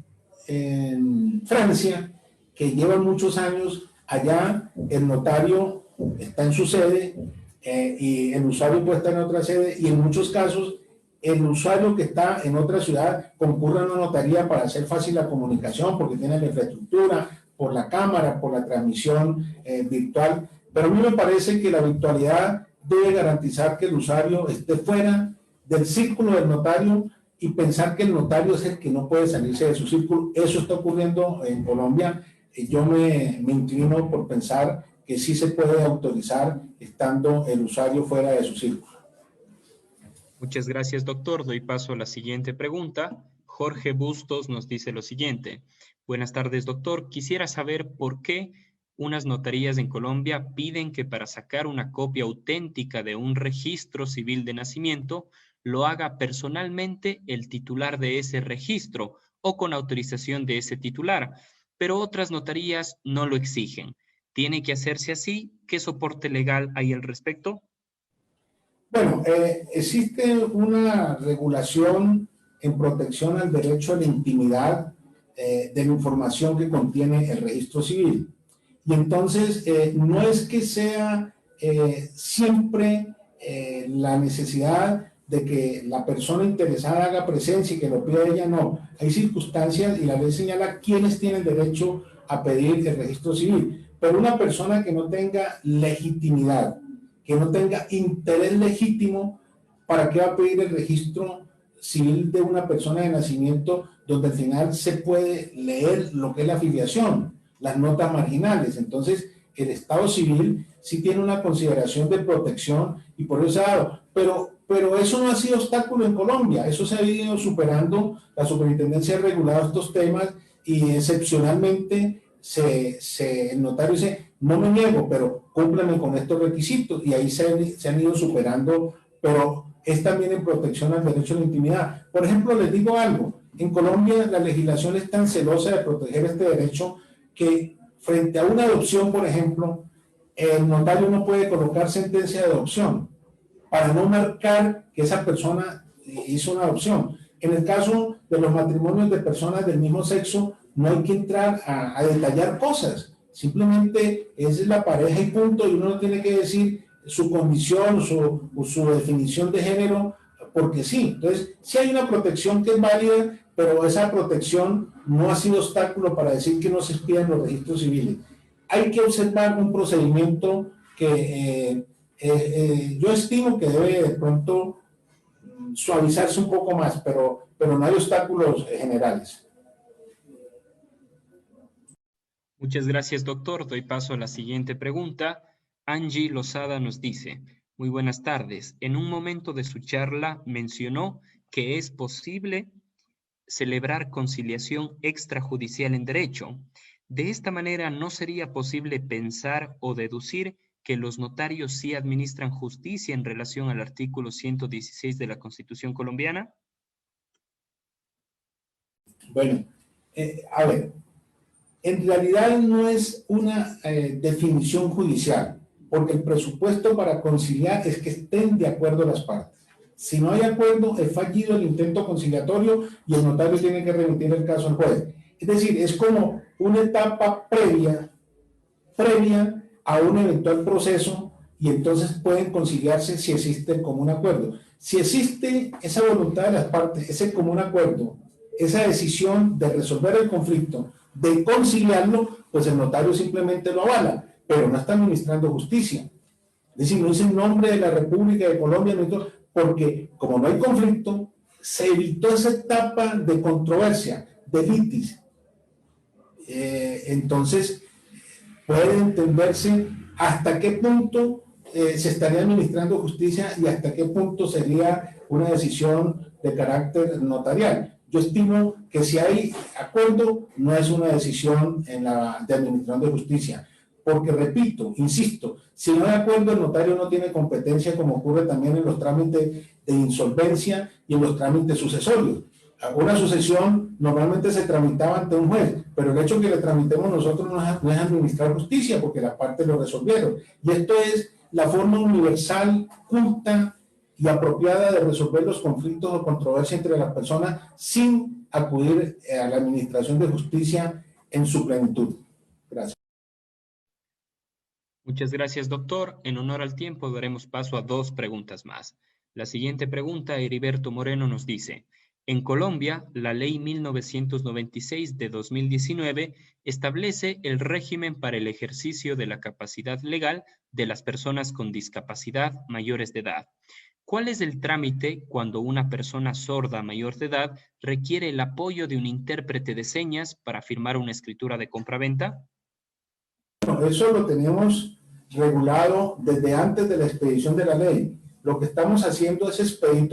Francia, que llevan muchos años, allá el notario está en su sede y el usuario puede estar en otra sede, y en muchos casos el usuario que está en otra ciudad concurre a una notaría para hacer fácil la comunicación porque tiene la infraestructura, por la cámara, por la transmisión virtual. Pero a mí me parece que la virtualidad debe garantizar que el usuario esté fuera del círculo del notario y pensar que el notario es el que no puede salirse de su círculo. Eso está ocurriendo en Colombia. Yo me inclino por pensar que sí se puede autorizar estando el usuario fuera de su círculo. Muchas gracias, doctor. Doy paso a la siguiente pregunta. Jorge Bustos nos dice lo siguiente. Buenas tardes, doctor. Quisiera saber por qué unas notarías en Colombia piden que para sacar una copia auténtica de un registro civil de nacimiento lo haga personalmente el titular de ese registro o con autorización de ese titular, pero otras notarías no lo exigen. ¿Tiene que hacerse así? ¿Qué soporte legal hay al respecto? Bueno, existe una regulación en protección al derecho a la intimidad de la información que contiene el registro civil. Y entonces no es que sea siempre la necesidad de que la persona interesada haga presencia y que lo pida ella, no. Hay circunstancias y la ley señala quiénes tienen derecho a pedir el registro civil. Pero una persona que no tenga legitimidad, que no tenga interés legítimo, ¿para qué va a pedir el registro civil de una persona de nacimiento donde al final se puede leer lo que es la afiliación, las notas marginales? Entonces, el Estado civil sí tiene una consideración de protección y por eso se ha dado. Pero eso no ha sido obstáculo en Colombia, eso se ha ido superando. La superintendencia ha regulado estos temas y excepcionalmente el notario dice, no me niego, pero cúmpleme con estos requisitos, y ahí se han ido superando, pero es también en protección al derecho a la intimidad. Por ejemplo, les digo algo, en Colombia la legislación es tan celosa de proteger este derecho que frente a una adopción, por ejemplo, el notario no puede colocar sentencia de adopción, para no marcar que esa persona hizo una adopción. En el caso de los matrimonios de personas del mismo sexo, no hay que entrar a detallar cosas. Simplemente esa es la pareja y punto, y uno no tiene que decir su condición, su definición de género, porque sí. Entonces, sí hay una protección que es válida, pero esa protección no ha sido obstáculo para decir que no se expidan los registros civiles. Hay que observar un procedimiento que yo estimo que debe de pronto suavizarse un poco más, pero no hay obstáculos generales. Muchas gracias, doctor. Doy paso a la siguiente pregunta. Angie Lozada nos dice, muy buenas tardes. En un momento de su charla mencionó que es posible celebrar conciliación extrajudicial en derecho. De esta manera, ¿no sería posible pensar o deducir que los notarios sí administran justicia en relación al artículo 116 de la Constitución colombiana? Bueno, a ver, en realidad no es una definición judicial, porque el presupuesto para conciliar es que estén de acuerdo las partes. Si no hay acuerdo, es fallido el intento conciliatorio y el notario tiene que remitir el caso al juez. Es decir, es como una etapa previa a un eventual proceso, y entonces pueden conciliarse si existe el común acuerdo. Si existe esa voluntad de las partes, ese común acuerdo, esa decisión de resolver el conflicto, de conciliarlo, pues el notario simplemente lo avala, pero no está administrando justicia. Es decir, no es en nombre de la República de Colombia, porque como no hay conflicto, se evitó esa etapa de controversia, de litis. Entonces, puede entenderse hasta qué punto se estaría administrando justicia y hasta qué punto sería una decisión de carácter notarial. Yo estimo que si hay acuerdo, no es una decisión de administración de justicia. Porque, repito, insisto, si no hay acuerdo, el notario no tiene competencia, como ocurre también en los trámites de insolvencia y en los trámites sucesorios. Una sucesión normalmente se tramitaba ante un juez, pero el hecho que le tramitemos nosotros no es administrar justicia, porque las partes lo resolvieron. Y esto es la forma universal, justa y apropiada de resolver los conflictos o controversias entre las personas sin acudir a la administración de justicia en su plenitud. Gracias. Muchas gracias, doctor. En honor al tiempo, daremos paso a 2 preguntas más. La siguiente pregunta, Heriberto Moreno nos dice, en Colombia, la Ley 1996 de 2019 establece el régimen para el ejercicio de la capacidad legal de las personas con discapacidad mayores de edad. ¿Cuál es el trámite cuando una persona sorda mayor de edad requiere el apoyo de un intérprete de señas para firmar una escritura de compraventa? Bueno, eso lo tenemos regulado desde antes de la expedición de la ley. Lo que estamos haciendo es expedir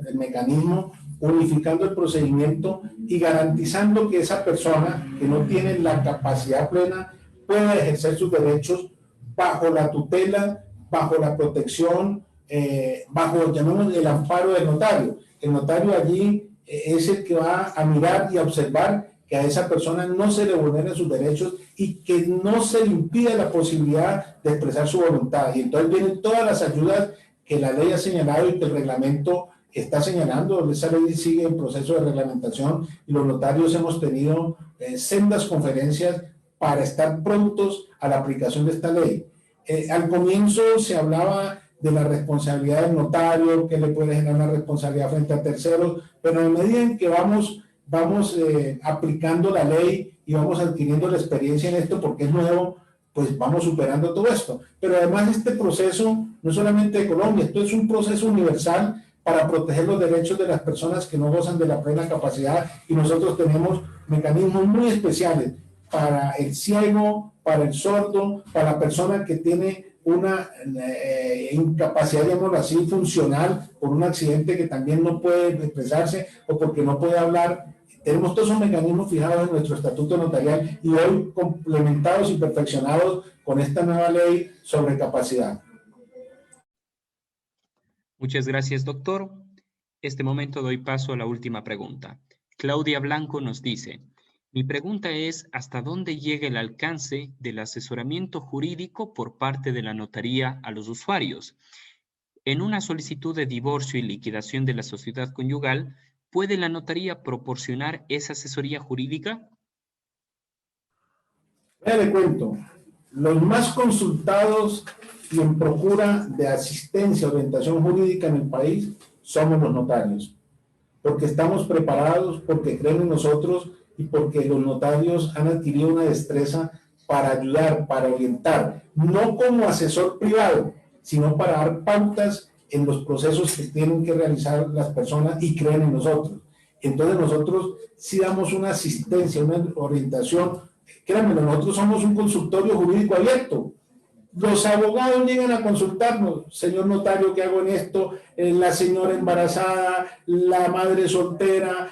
el mecanismo, unificando el procedimiento y garantizando que esa persona que no tiene la capacidad plena pueda ejercer sus derechos bajo la tutela, bajo la protección, bajo, llamemos, el amparo del notario. El notario allí es el que va a mirar y a observar que a esa persona no se le vulneren sus derechos y que no se le impida la posibilidad de expresar su voluntad. Y entonces vienen todas las ayudas que la ley ha señalado y que el reglamento está señalando. Esa ley sigue en proceso de reglamentación y los notarios hemos tenido sendas conferencias para estar prontos a la aplicación de esta ley. Al comienzo se hablaba de la responsabilidad del notario, que le puede generar una responsabilidad frente a terceros, pero en medida en que vamos aplicando la ley y vamos adquiriendo la experiencia en esto, porque es nuevo, pues vamos superando todo esto. Pero además este proceso no es solamente de Colombia, esto es un proceso universal para proteger los derechos de las personas que no gozan de la plena capacidad, y nosotros tenemos mecanismos muy especiales para el ciego, para el sordo, para la persona que tiene una incapacidad, digámoslo así, funcional por un accidente, que también no puede expresarse o porque no puede hablar. Tenemos todos esos mecanismos fijados en nuestro estatuto notarial y hoy complementados y perfeccionados con esta nueva ley sobre capacidad. Muchas gracias, doctor. Este momento doy paso a la última pregunta. Claudia Blanco nos dice, mi pregunta es, ¿hasta dónde llega el alcance del asesoramiento jurídico por parte de la notaría a los usuarios? En una solicitud de divorcio y liquidación de la sociedad conyugal, ¿puede la notaría proporcionar esa asesoría jurídica? Le cuento, los más consultados y en procura de asistencia, orientación jurídica en el país somos los notarios, porque estamos preparados, porque creen en nosotros y porque los notarios han adquirido una destreza para ayudar, para orientar, no como asesor privado, sino para dar pautas en los procesos que tienen que realizar las personas y creen en nosotros. Entonces nosotros sí damos una asistencia, una orientación. Créanme, nosotros somos un consultorio jurídico abierto. Los abogados llegan a consultarnos, señor notario, ¿qué hago en esto? La señora embarazada, la madre soltera,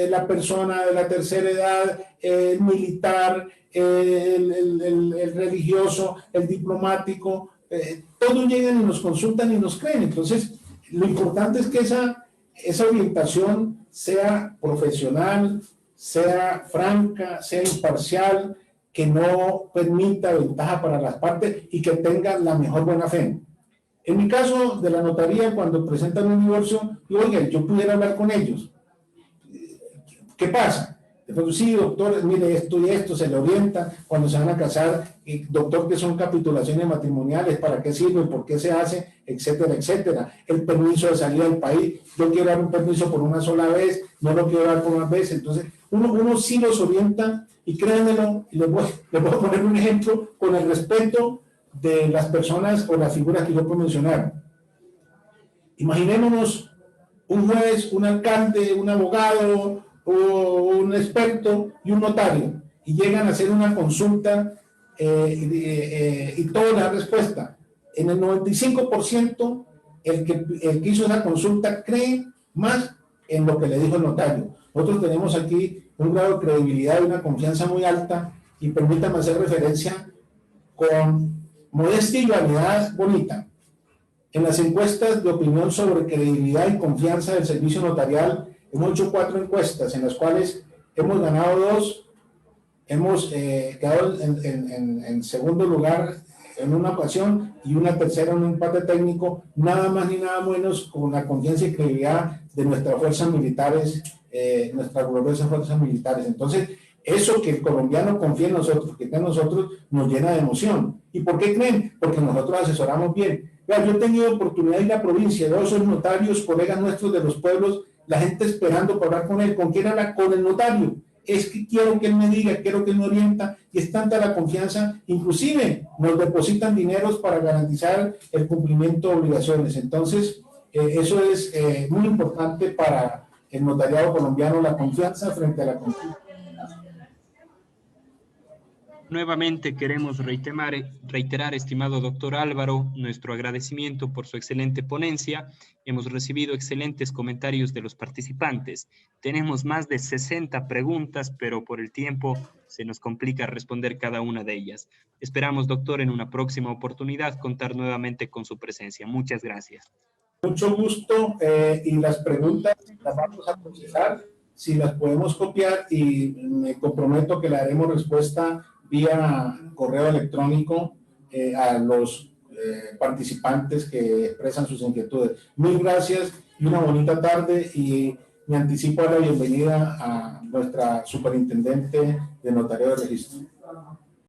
la persona de la tercera edad, el militar, el religioso, el diplomático, todos llegan y nos consultan y nos creen. Entonces, lo importante es que esa orientación sea profesional, sea franca, sea imparcial, que no permita ventaja para las partes y que tenga la mejor buena fe. En mi caso de la notaría, cuando presentan un divorcio, digo, oiga, yo pudiera hablar con ellos. ¿Qué pasa? Después, sí, doctor, mire esto y esto, se le orienta cuando se van a casar, y, doctor, ¿qué son capitulaciones matrimoniales? ¿Para qué sirven? ¿Por qué se hace? Etcétera, etcétera. El permiso de salida del país, yo quiero dar un permiso por una sola vez, no lo quiero dar por una vez. Entonces, uno sí los orienta, y créanmelo, y les voy a poner un ejemplo con el respeto de las personas o las figuras que yo puedo mencionar. Imaginémonos un juez, un alcalde, un abogado, o un experto y un notario, y llegan a hacer una consulta y toda la respuesta. En el 95%, el que hizo esa consulta cree más en lo que le dijo el notario. Nosotros tenemos aquí un grado de credibilidad y una confianza muy alta, y permítanme hacer referencia con modestia y vanidad bonita. En las encuestas de opinión sobre credibilidad y confianza del servicio notarial, hemos hecho 4 encuestas en las cuales hemos ganado 2, hemos quedado en segundo lugar en una ocasión y una tercera en un empate técnico, nada más ni nada menos con la confianza y credibilidad de nuestras fuerzas militares, nuestras gloriosas fuerzas militares. Entonces, eso que el colombiano confía en nosotros, que cree en nosotros, nos llena de emoción. ¿Y por qué creen? Porque nosotros asesoramos bien. Yo he tenido oportunidad de ir a la provincia, de esos notarios, colegas nuestros de los pueblos, la gente esperando para hablar con él. ¿Con quién habla? Con el notario. Es que quiero que él me diga, quiero que él me orienta, y es tanta la confianza, inclusive nos depositan dineros para garantizar el cumplimiento de obligaciones. Entonces, eso es muy importante para el notariado colombiano, la confianza frente a la confianza. Nuevamente queremos reiterar, estimado doctor Álvaro, nuestro agradecimiento por su excelente ponencia. Hemos recibido excelentes comentarios de los participantes. Tenemos más de 60 preguntas, pero por el tiempo se nos complica responder cada una de ellas. Esperamos, doctor, en una próxima oportunidad contar nuevamente con su presencia. Muchas gracias. Mucho gusto, y las preguntas las vamos a procesar, si las podemos copiar, y me comprometo que le haremos respuesta vía correo electrónico a los participantes que expresan sus inquietudes. Mil gracias y una bonita tarde, y me anticipo a la bienvenida a nuestra superintendente de Notario de Registro.